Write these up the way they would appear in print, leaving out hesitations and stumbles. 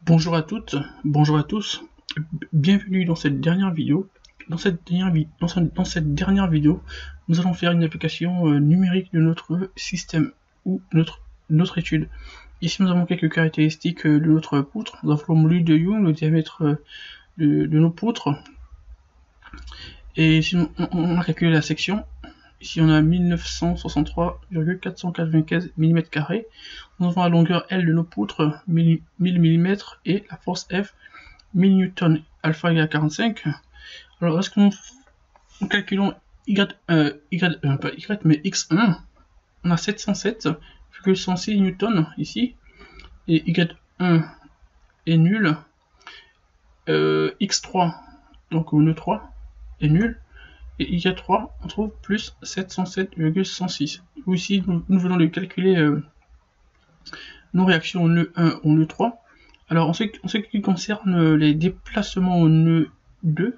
Bonjour à toutes, bonjour à tous, bienvenue dans cette dernière vidéo. Dans cette dernière vidéo, nous allons faire une application numérique de notre système ou notre étude. Ici, nous avons quelques caractéristiques de notre poutre. Nous avons le module de Young, le diamètre de nos poutres. Et ici, on a calculé la section. Ici, on a 1963,495 mm². Nous avons la longueur L de nos poutres, 1000 mm, et la force F, 1000 N, alpha égale 45. Alors, lorsque nous calculons pas Y, mais X1, on a 707,106 Newton ici, et Y1 est nul, X3, donc au nœud 3, est nul, et Y3, on trouve plus 707,106. Ici, nous venons de calculer nos réactions au nœud 1 au nœud 3. Alors, en ce qui concerne les déplacements au nœud 2,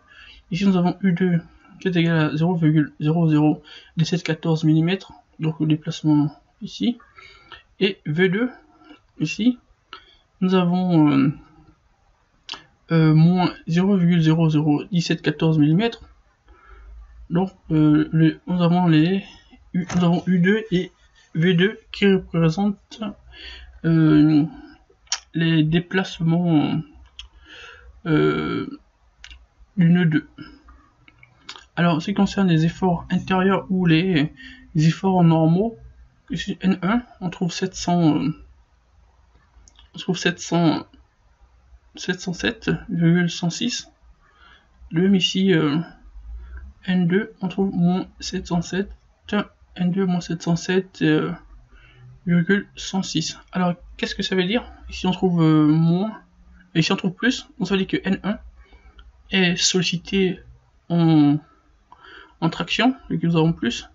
ici nous avons U2 qui est égal à 0,001714 mm, donc le déplacement ici, et V2, ici, nous avons moins 0,001714 mm, donc nous avons U2 et V2 qui représentent les déplacements du nœud 2. Alors, en ce qui concerne les efforts intérieurs ou les efforts normaux, ici N1, on trouve 707,106. De même ici, N2, on trouve moins 707, N2 moins 707,106. Alors, qu'est-ce que ça veut dire? Ici, on trouve moins, et ici, on trouve plus. Donc, ça veut dire que N1 est sollicité en traction, vu que nous avons plus.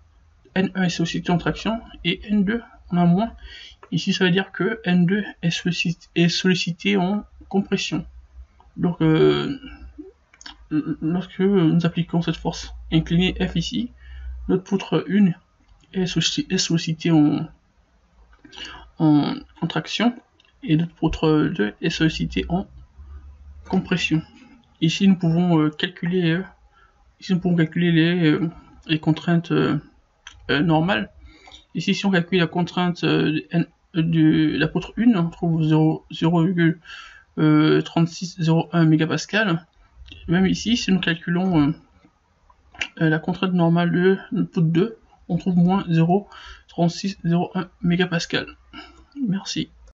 N1 est sollicité en traction, et N2, on a moins. Ici, ça veut dire que N2 est sollicité en compression. Donc, lorsque nous appliquons cette force inclinée F ici, notre poutre 1 est sollicitée en traction, et notre poutre 2 est sollicitée en compression. Ici, nous pouvons calculer les contraintes normales. Ici, si on calcule la contrainte de la poutre 1, on trouve 0,3601 mégapascal. Même ici, si nous calculons la contrainte normale de notre poutre 2, on trouve moins 0,3601 mégapascal. Merci.